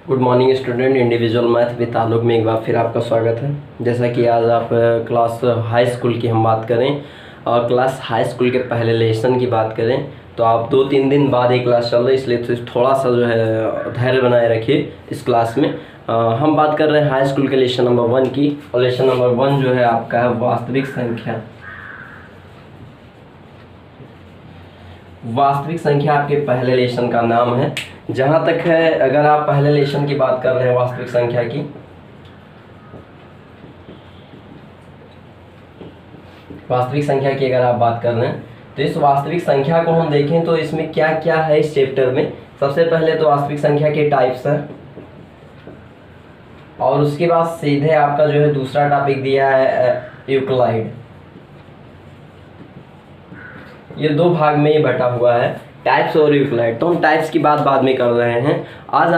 Good morning student. Individual math with ताल्लुक में एक बार फिर आपका स्वागत है। जैसा कि आज आप क्लास हाई स्कूल की हम बात करें और क्लास हाई स्कूल के पहले लेसन की बात करें तो आप 2-3 दिन बाद एक क्लास चल रही है, इसलिए तो थोड़ा सा जो है धैर्य बनाए रखिए इस क्लास में। हम बात कर रहे हैं हाई स्कूल के लेसन नंबर 1 की, और लेसन नंबर 1 जो है आपका है वास्तविक संख्या। वास्तविक संख्या आपके पहले लेसन का नाम है। जहाँ तक है, अगर आप पहले लेसन की बात कर रहे हैं वास्तविक संख्या की, वास्तविक संख्या की अगर आप बात कर रहे हैं तो इस वास्तविक संख्या को हम देखें तो इसमें क्या क्या है इस चैप्टर में। सबसे पहले तो वास्तविक संख्या के टाइप्स हैं, और उसके बाद सीधे आपका जो है दूसरा टॉपिक दिया है यूक्लिड। ये दो भाग में ही बटा हुआ है, टाइप्स और यूक्लिड। तो हम टाइप्स की बात बाद में कर रहे हैं। आज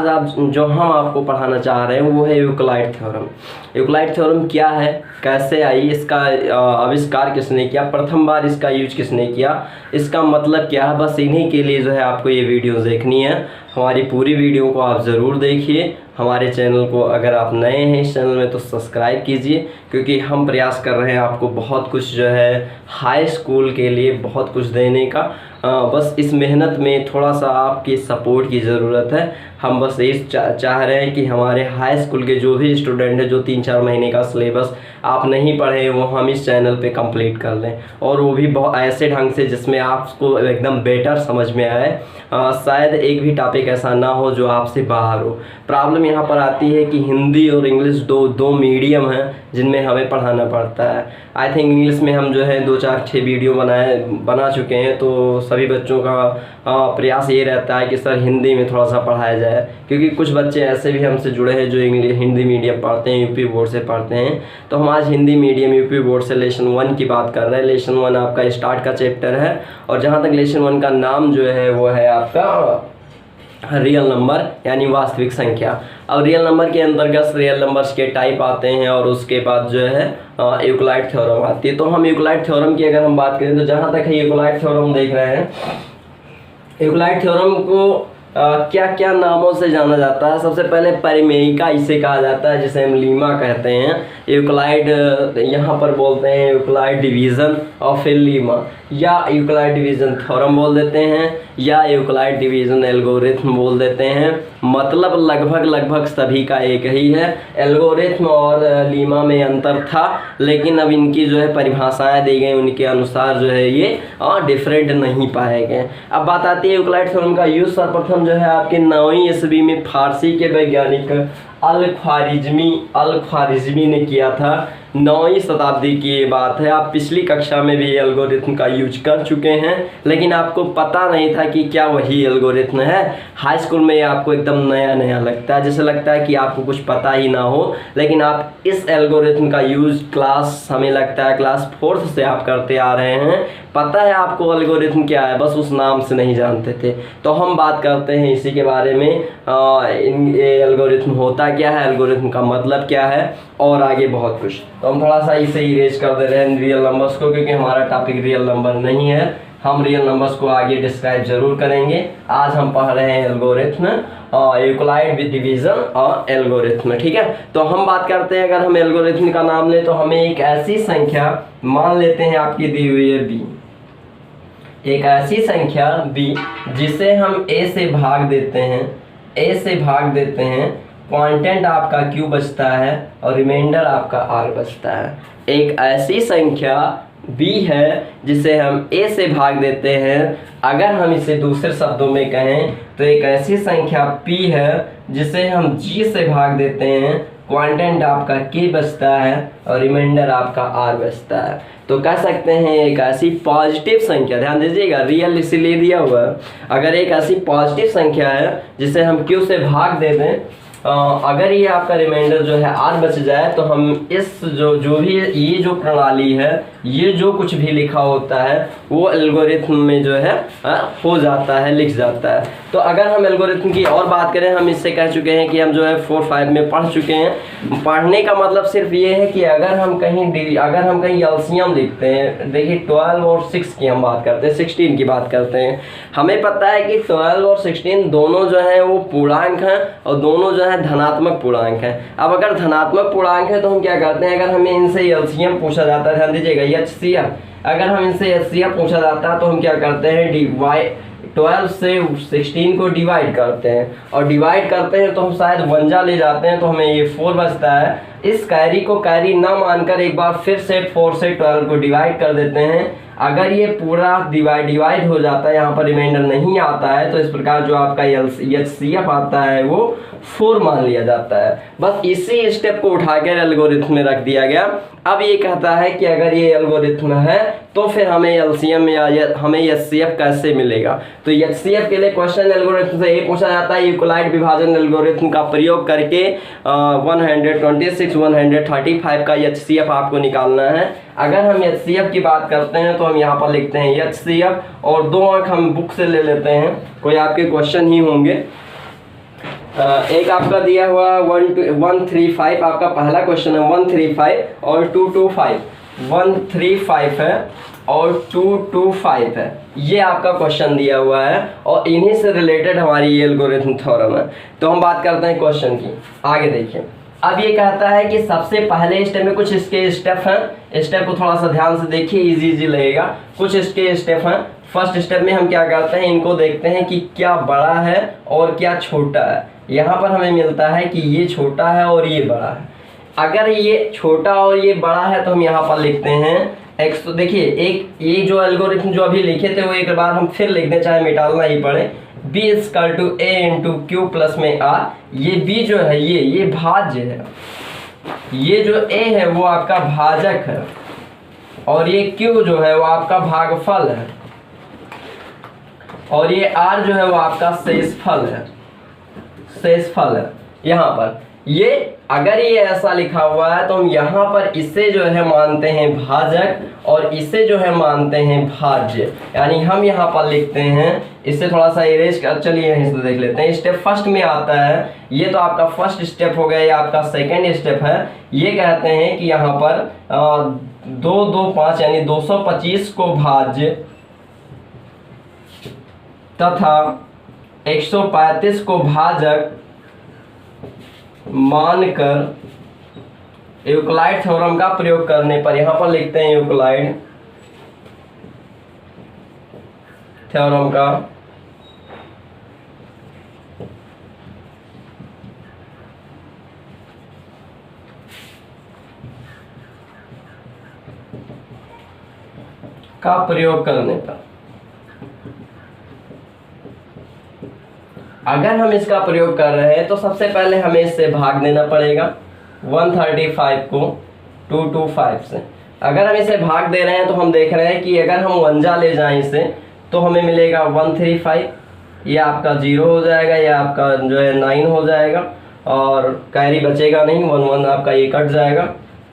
आप जो हम आपको पढ़ाना चाह रहे हैं वो है यूक्लिड थ्योरम। यूक्लिड थ्योरम क्या है, कैसे आई, इसका आविष्कार किसने किया, प्रथम बार इसका यूज किसने किया, इसका मतलब क्या है, बस इन्हीं के लिए जो है आपको ये वीडियो देखनी है। हमारी पूरी वीडियो को आप ज़रूर देखिए। हमारे चैनल को अगर आप नए हैं इस चैनल में तो सब्सक्राइब कीजिए, क्योंकि हम प्रयास कर रहे हैं आपको बहुत कुछ जो है हाई स्कूल के लिए बहुत कुछ देने का। बस इस मेहनत में थोड़ा सा आपकी सपोर्ट की ज़रूरत है। हम बस ये चाह रहे हैं कि हमारे हाई स्कूल के जो भी स्टूडेंट हैं, जो 3-4 महीने का सिलेबस आप नहीं पढ़े वो हम इस चैनल पे कंप्लीट कर लें, और वो भी बहुत ऐसे ढंग से जिसमें आपको एकदम बेटर समझ में आए। शायद एक भी टॉपिक ऐसा ना हो जो आपसे बाहर हो। प्रॉब्लम यहाँ पर आती है कि हिंदी और इंग्लिश दो मीडियम हैं जिनमें हमें पढ़ाना पड़ता है। आई थिंक इंग्लिश में हम जो है 2-4-6 वीडियो बना चुके हैं, तो सभी बच्चों का प्रयास ये रहता है कि सर हिंदी में थोड़ा सा पढ़ाया जाए, क्योंकि कुछ बच्चे ऐसे भी हमसे जुड़े हैं जो हिंदी मीडियम पढ़ते हैं, यूपी बोर्ड से पढ़ते हैं। तो हम आज हिंदी मीडियम यूपी बोर्ड से लेसन 1 की बात कर रहे हैं। लेसन 1 आपका स्टार्ट का चैप्टर है, और जहाँ तक लेसन 1 का नाम जो है वो है आपका रियल नंबर यानी वास्तविक संख्या। अब रियल नंबर के अंतर्गत रियल नंबर्स के टाइप आते हैं, और उसके बाद जो है यूक्लिड थ्योरम आती है। तो हम यूक्लिड थ्योरम की अगर हम बात करें तो जहाँ तक है यूक्लिड थ्योरम देख रहे हैं, यूक्लिड थ्योरम को क्या क्या नामों से जाना जाता है। सबसे पहले परिमेयिका इसे कहा जाता है, जिसे हम लीमा कहते हैं। यूक्लिड यहाँ पर बोलते हैं यूक्लिड डिवीज़न और फिर लीमा, या यूक्लिड डिवीज़न थ्योरम बोल देते हैं, या यूक्लिड डिवीज़न एल्गोरिथम बोल देते हैं। मतलब लगभग सभी का एक ही है। एल्गोरिथम और लीमा में अंतर था, लेकिन अब इनकी जो है परिभाषाएं दी गई, उनके अनुसार जो है ये डिफरेंट नहीं पाए गए। अब बात आती है यूक्लिड थ्योरम का यूज सर्वप्रथम जो है आपके 9वीं ईस्वी में फारसी के वैज्ञानिक अल-ख्वारिज़मी ने किया था। 9वीं शताब्दी की ये बात है। आप पिछली कक्षा में भी एल्गोरिथम का यूज कर चुके हैं, लेकिन आपको पता नहीं था कि क्या वही एल्गोरिथम है। हाई स्कूल में ये आपको एकदम नया लगता है, जैसे लगता है कि आपको कुछ पता ही ना हो, लेकिन आप इस एल्गोरिथम का यूज हमें लगता है क्लास 4th से आप करते आ रहे हैं। पता है आपको एल्गोरिथम क्या है, बस उस नाम से नहीं जानते थे। तो हम बात करते हैं इसी के बारे में, एल्गोरिथम होता क्या है, एल्गोरिथम का मतलब क्या है, और आगे बहुत कुछ। तो हम थोड़ा सा इसे इरेज कर दे रहे हैं रियल नंबर्स को, क्योंकि हमारा टॉपिक रियल नंबर नहीं है। हम रियल नंबर्स को आगे डिस्क्राइब जरूर करेंगे। आज हम पढ़ रहे हैं एल्गोरिथम, यूक्लिड विद डिवीजन और एल्गोरिथम, ठीक है। तो हम बात करते हैं, अगर हम एल्गोरिथम का नाम लें तो हमें एक ऐसी संख्या मान लेते हैं आपकी दी हुई है b, एक ऐसी संख्या b जिसे हम a से भाग देते हैं, क्वांटेंट आपका q बचता है और रिमाइंडर आपका r बचता है। एक ऐसी संख्या b है जिसे हम a से भाग देते हैं। अगर हम इसे दूसरे शब्दों में कहें तो एक ऐसी संख्या p है जिसे हम g से भाग देते हैं, क्वांटेंट आपका k बचता है और रिमाइंडर आपका r बचता है। तो कह सकते हैं एक ऐसी पॉजिटिव संख्या, ध्यान दीजिएगा रियल इसलिए दिया हुआ है। अगर एक ऐसी पॉजिटिव संख्या है जिसे हम q से भाग दे दें, अगर ये आपका रिमाइंडर जो है r बच जाए, तो हम इस जो भी ये जो प्रणाली है ये जो कुछ भी लिखा होता है वो एल्गोरिथम में जो है हो जाता है, लिख जाता है। तो अगर हम एल्गोरिथम की और बात करें, हम इससे कह चुके हैं कि हम जो है 4-5 में पढ़ चुके हैं। पढ़ने का मतलब सिर्फ ये है कि अगर हम कहीं एलसीएम लिखते हैं, देखिए 12 और 6 की हम बात करते हैं, 16 की बात करते हैं, हमें पता है कि 12 और 16 दोनों जो है वो पूर्णांक हैं और दोनों जो है धनात्मक पूर्णांक हैं। अब अगर धनात्मक पूर्णांक है तो हम क्या करते हैं, अगर हमें इनसे एलसीएम पूछा जाता है, ध्यान दीजिएगा एचसीएफ, अगर हम इनसे एचसीएफ पूछा जाता है तो हम क्या करते हैं, 12 से 16 को डिवाइड करते हैं, और डिवाइड करते हैं तो हम शायद 1 ले जाते हैं तो हमें ये 4 बचता है। इस कैरी को कैरी ना मानकर एक बार फिर से 4 से 12 को डिवाइड कर देते हैं। अगर ये पूरा डिवाइड हो जाता है, यहाँ पर रिमाइंडर नहीं आता है, तो इस प्रकार जो आपका एचसीएफ आता है वो 4 मान लिया जाता है। बस इसी स्टेप को उठाकर एल्गोरिथम में रख दिया गया। अब ये कहता है कि अगर ये एल्गोरिथम है तो फिर हमें एलसीएम या हमें एचसीएफ कैसे मिलेगा। तो एचसीएफ के लिए क्वेश्चन एल्गोरिथम से ये पूछा जाता है, यूक्लिड विभाजन एल्गोरिथम का प्रयोग करके 126 135 का एचसीएफ आपको निकालना है। अगर हम एचसीएफ की बात करते हैं तो हम यहाँ पर लिखते हैं एचसीएफ, और 2 अंक हम बुक से ले लेते हैं, कोई आपके क्वेश्चन ही होंगे। एक आपका दिया हुआ 135, आपका पहला क्वेश्चन है 135 और 225, 135 है और 225 है, ये आपका क्वेश्चन दिया हुआ है और इन्हीं से रिलेटेड हमारी ये एल्गोरिथम थ्योरम है। तो हम बात करते हैं क्वेश्चन की, आगे देखिए। अब ये कहता है कि सबसे पहले स्टेप में कुछ इसके स्टेप हैं, स्टेप को थोड़ा सा ध्यान से देखिए, इजी लगेगा। कुछ इसके स्टेप हैं। फर्स्ट स्टेप में हम क्या करते हैं, इनको देखते हैं कि क्या बड़ा है और क्या छोटा है। यहाँ पर हमें मिलता है कि ये छोटा है और ये बड़ा है। अगर ये छोटा और ये बड़ा है तो हम यहाँ पर लिखते हैं x। तो देखिए एक ये जो एल्गोरिथम जो अभी लिखे थे वो एक बार हम फिर लिख दें, चाहे मिटालना ही पड़े। b = a × q प्लस में r। ये b जो है ये भाज्य है, ये जो a है वो आपका भाजक है, और ये q जो है वो आपका भागफल है, और ये r जो है वो आपका शेषफल है, शेषफल है। यहाँ पर ये अगर ये ऐसा लिखा हुआ है तो हम यहाँ पर इसे जो है मानते हैं भाजक और इसे जो है मानते हैं भाज्य। यानी हम यहाँ पर लिखते हैं, इससे थोड़ा सा इरेज कर, चलिए यहीं से देख लेते हैं। स्टेप फर्स्ट में आता है, ये तो आपका फर्स्ट स्टेप हो गया, ये आपका सेकेंड स्टेप है। ये कहते हैं कि यहाँ पर 2 2 5 यानी 225 को भाज्य तथा 135 को भाजक मानकर यूक्लिड थ्योरम का प्रयोग करने पर, यहाँ पर लिखते हैं यूक्लिड थ्योरम का प्रयोग करने पर। अगर हम इसका प्रयोग कर रहे हैं तो सबसे पहले हमें इससे भाग देना पड़ेगा 135 को 225 से। अगर हम इसे भाग दे रहे हैं तो हम देख रहे हैं कि अगर हम 1 ले जाएं इसे तो हमें मिलेगा 135, ये आपका 0 हो जाएगा, ये आपका जो है 9 हो जाएगा, और कैरी बचेगा नहीं, 1 1 आपका ये कट जाएगा,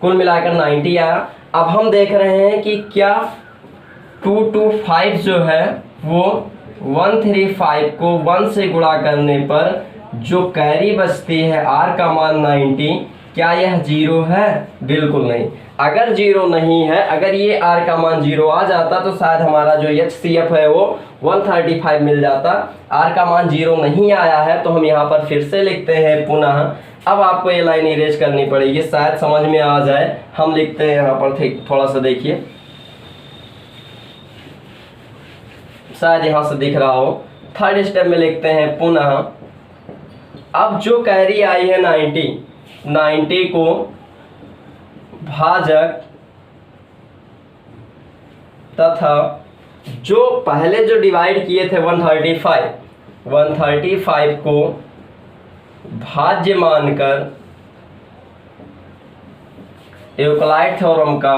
कुल मिलाकर 90 आया। अब हम देख रहे हैं कि क्या 225 जो है वो 135 को 1 से गुणा करने पर जो कैरी बचती है r का मान 90, क्या यह 0 है? बिल्कुल नहीं। अगर 0 नहीं है, अगर ये r का मान 0 आ जाता तो शायद हमारा जो HCF है वो 135 मिल जाता। r का मान 0 नहीं आया है तो हम यहाँ पर फिर से लिखते हैं पुनः। अब आपको ये लाइन इरेज करनी पड़ेगी, शायद समझ में आ जाए। हम लिखते हैं यहाँ पर, थोड़ा सा देखिए, शायद यहाँ से दिख रहा हो। थर्ड स्टेप में लिखते हैं पुनः। अब जो कैरी आई है 90 को भाजक तथा जो पहले जो डिवाइड किए थे 135 को भाज्य मानकर यूक्लिड थ्योरम का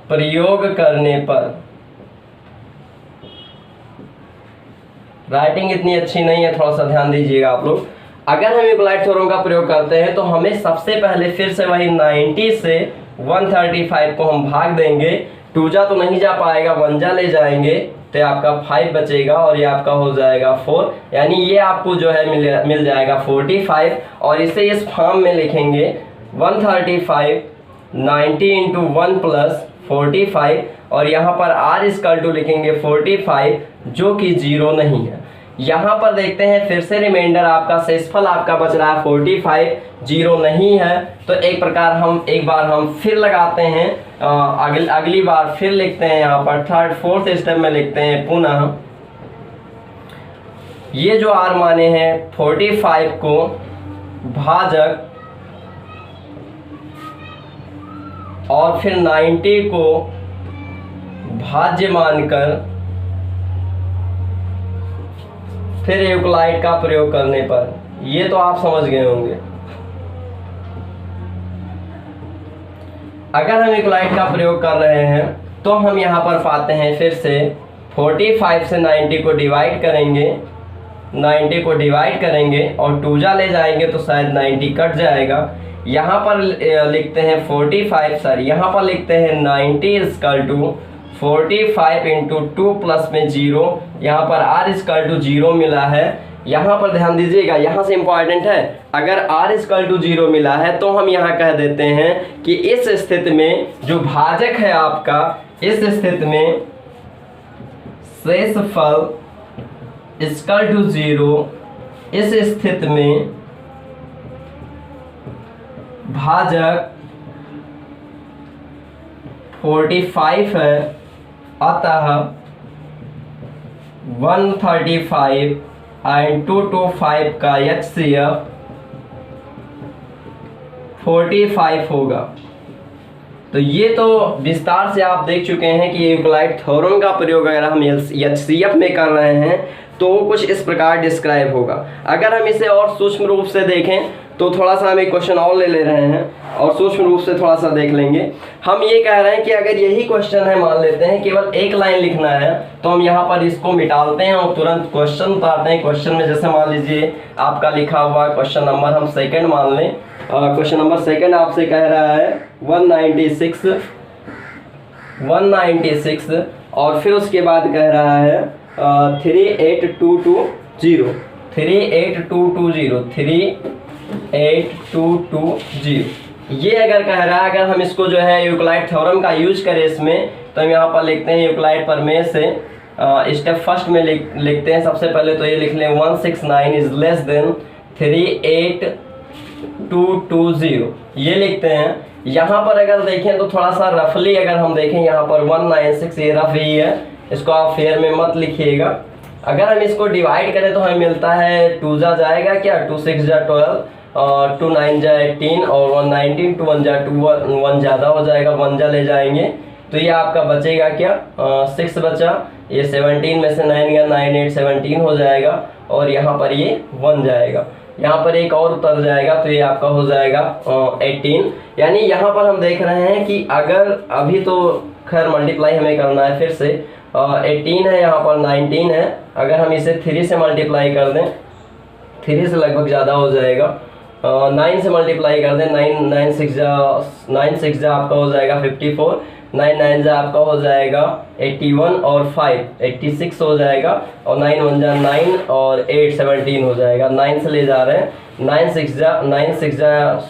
प्रयोग करने पर, राइटिंग इतनी अच्छी नहीं है, थोड़ा सा ध्यान दीजिएगा आप लोग। अगर हम यूक्लाइड थ्योरम का प्रयोग करते हैं तो हमें सबसे पहले फिर से वही 90 से 135 को हम भाग देंगे। 2 जा तो नहीं जा पाएगा, 1 जा ले जाएंगे तो आपका 5 बचेगा और ये आपका हो जाएगा 4, यानी ये आपको जो है मिल जाएगा 45। और इसे इस फॉर्म में लिखेंगे 135 90 इंटू 1 प्लस 45 और यहाँ पर आर इक्वल टू लिखेंगे 45 जो कि 0 नहीं है। यहाँ पर देखते हैं फिर से रिमाइंडर आपका शेषफल आपका बच रहा है 45, 0 नहीं है। तो एक बार हम फिर लगाते हैं, अगली बार फिर लिखते हैं, यहाँ पर थर्ड फोर्थ स्टेप में लिखते हैं पुनः ये जो आर माने हैं 45 को भाजक और फिर 90 को भाज्य मानकर फिर यूक्लाइड का प्रयोग करने पर, ये तो आप समझ गए होंगे। अगर हम यूक्लाइड का प्रयोग कर रहे हैं तो हम यहाँ पर पाते हैं फिर से 45 से 90 को डिवाइड करेंगे, 90 को डिवाइड करेंगे और 2 जा ले जाएंगे तो शायद 90 कट जाएगा। यहाँ पर लिखते हैं 45, सॉरी यहाँ पर लिखते हैं 90 इक्वल टू 45 इंटू 2 प्लस में 0, यहाँ पर r इक्वल टू 0 मिला है। यहाँ पर ध्यान दीजिएगा, यहाँ से इम्पॉर्टेंट है, अगर r इक्वल टू 0 मिला है तो हम यहाँ कह देते हैं कि इस स्थिति में जो भाजक है आपका, इस स्थिति में शेषफल इक्वल टू 0, इस स्थिति में भाजक 45 है, अतः 135 एंड 225 का HCF 45 होगा। तो ये तो विस्तार से आप देख चुके हैं कि यूक्लाइड थ्योरम का प्रयोग अगर हम HCF में कर रहे हैं तो कुछ इस प्रकार डिस्क्राइब होगा। अगर हम इसे और सूक्ष्म रूप से देखें तो थोड़ा सा हम एक क्वेश्चन और ले रहे हैं और सूक्ष्म रूप से थोड़ा सा देख लेंगे। हम ये कह रहे हैं कि अगर यही क्वेश्चन है, मान लेते हैं केवल एक लाइन लिखना है, तो हम यहाँ पर इसको मिटाते हैं और तुरंत क्वेश्चन उतारते हैं। क्वेश्चन में जैसे मान लीजिए आपका लिखा हुआ क्वेश्चन नंबर हम सेकंड मान लें, क्वेश्चन नंबर सेकंड आपसे कह रहा है 196 और फिर उसके बाद कह रहा है 38220। ये अगर कह रहा है, अगर हम इसको जो है यूक्लाइड थ्योरम का यूज करें इसमें, तो हम यहाँ पर लिखते हैं यूक्लाइड प्रमेय से स्टेप फर्स्ट में लिखते हैं। सबसे पहले तो ये लिख लें 169 इज लेस देन 38220, ये लिखते हैं। यहाँ पर अगर देखें तो थोड़ा सा रफली अगर हम देखें, यहाँ पर 196 ये रफ ही है, इसको आप फेयर में मत लिखिएगा। अगर हम इसको डिवाइड करें तो हमें मिलता है 2 जा जाएगा क्या, 2 6 जा 12, 2 9 जा 18 और 119, 2 1 जा 2, 1 ज़्यादा हो जाएगा, 1 जा ले जाएंगे तो ये आपका बचेगा क्या, 6 बचा, ये 17 में से 9 गया 9 8 17 हो जाएगा और यहाँ पर ये 1 जाएगा, यहाँ पर एक और उतर जाएगा तो ये आपका हो जाएगा 18। यानी यहाँ पर हम देख रहे हैं कि अगर अभी तो खैर मल्टीप्लाई हमें करना है, फिर से 18 है, यहाँ पर 19 है, अगर हम इसे 3 से मल्टीप्लाई कर दें, 3 से लगभग ज़्यादा हो जाएगा, 9 से मल्टीप्लाई कर दें, 9 6 जा आपका हो जाएगा 54, 9 9 जा आपका हो जाएगा 81 और 5 86 हो जाएगा और 9 1 जा 9 और 8 17 हो जाएगा। 9 से ले जा रहे हैं, 9 6 जा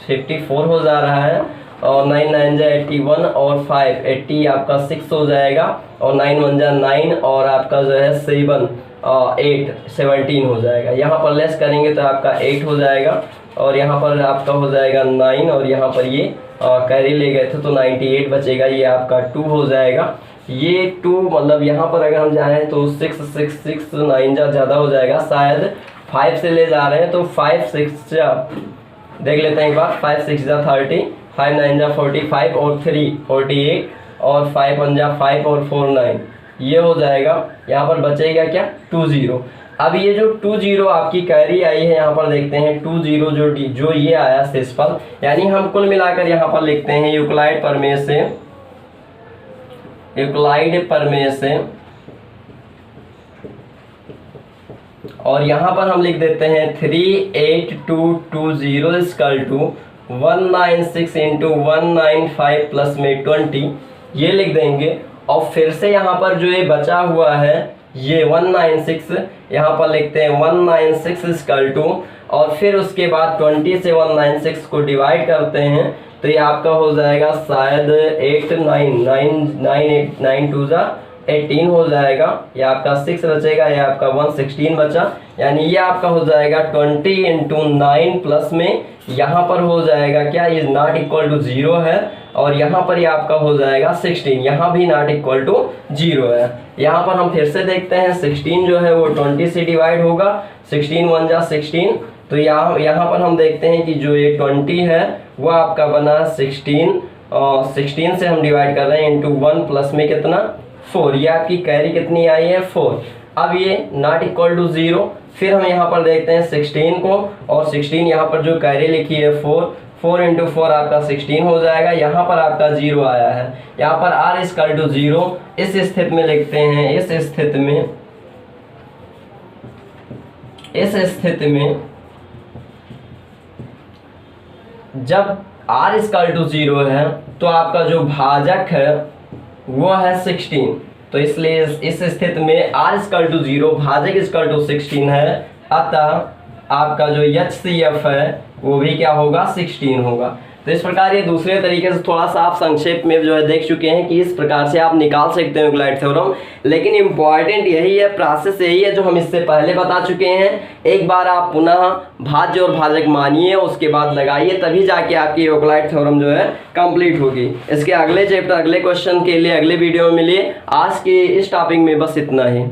54 हो जा रहा है और 9 9 जा 81 और 5 80 आपका 6 हो जाएगा और 9 1 जा 9 और आपका जो है 7 8 17 हो जाएगा। यहाँ पर लेस करेंगे तो आपका 8 हो जाएगा और यहाँ पर आपका हो जाएगा 9 और यहाँ पर ये कैरी ले गए थे तो 98 बचेगा, ये आपका 2 हो जाएगा। ये 2 मतलब यहाँ पर अगर हम जाएँ तो 6 6 6 9 जा ज़्यादा हो जाएगा, शायद 5 से ले जा रहे हैं तो 5 6 जा देख लेते हैं एक बार, 5 6 जा 30, 5 9 जा 45 और 3 48 और 5 1 जा 5 और 4 9, ये हो जाएगा। यहाँ पर बचेगा क्या 20। अब ये जो 20 आपकी कैरी आई है, यहाँ पर देखते हैं 20 जो ये आया शेषफल, यानी हम कुल मिलाकर यहाँ पर लिखते हैं यूक्लाइड प्रमेय से और यहाँ पर हम लिख देते हैं 38220 इक्वल टू 196 इंटू 195 प्लस में 20, ये लिख देंगे। और फिर से यहाँ पर जो ये बचा हुआ है ये 196, यहाँ पर लिखते हैं 196 इक्वल टू, और फिर उसके बाद 20 से 196 को डिवाइड करते हैं तो ये आपका हो जाएगा शायद 8 हो जाएगा। ये आपका 6 बचेगा, ये आपका 116 बचा, यानी ये आपका हो जाएगा 20 इंटू 9 प्लस में यहाँ पर हो जाएगा क्या, ये नॉट इक्वल टू 0 है, और यहाँ पर ये आपका हो जाएगा 16, यहाँ भी नॉट इक्वल टू 0 है। यहाँ पर हम फिर से देखते हैं 16 जो है वो 20 से डिवाइड होगा, 16 1 जा 16, तो यहाँ पर हम देखते हैं कि जो ये 20 है वो आपका बना 16, और 16 से हम डिवाइड कर रहे हैं इंटू 1 प्लस में कितना 4, ये आपकी कैरी कितनी आई है 4। अब ये नॉट इक्वल टू 0, फिर हम यहाँ पर देखते हैं 16 को, और 16 यहाँ पर जो कैरी लिखी है 4 इंटू 4 आपका 16 हो जाएगा, यहाँ पर आपका 0 आया है, यहाँ पर r इक्वल टू 0। इस स्थिति में लिखते हैं, इस स्थिति में जब r इक्वल टू 0 है तो आपका जो भाजक है वो है 16, तो इसलिए इस स्थिति में r इक्वल टू 0 भाजक इक्वल टू 16 है, अतः आपका जो HCF है वो भी क्या होगा 16 होगा। तो इस प्रकार ये दूसरे तरीके से थोड़ा सा आप संक्षेप में जो है देख चुके हैं कि इस प्रकार से आप निकाल सकते हैं यूक्लिड थ्योरम, लेकिन इम्पॉर्टेंट यही है, प्रोसेस यही है जो हम इससे पहले बता चुके हैं। एक बार आप पुनः भाज्य और भाजक मानिए, उसके बाद लगाइए, तभी जाके आपकी यूक्लिड थ्योरम जो है कंप्लीट होगी। इसके अगले चैप्टर अगले क्वेश्चन के लिए अगले वीडियो में मिलिए। आज के इस टॉपिक में बस इतना ही।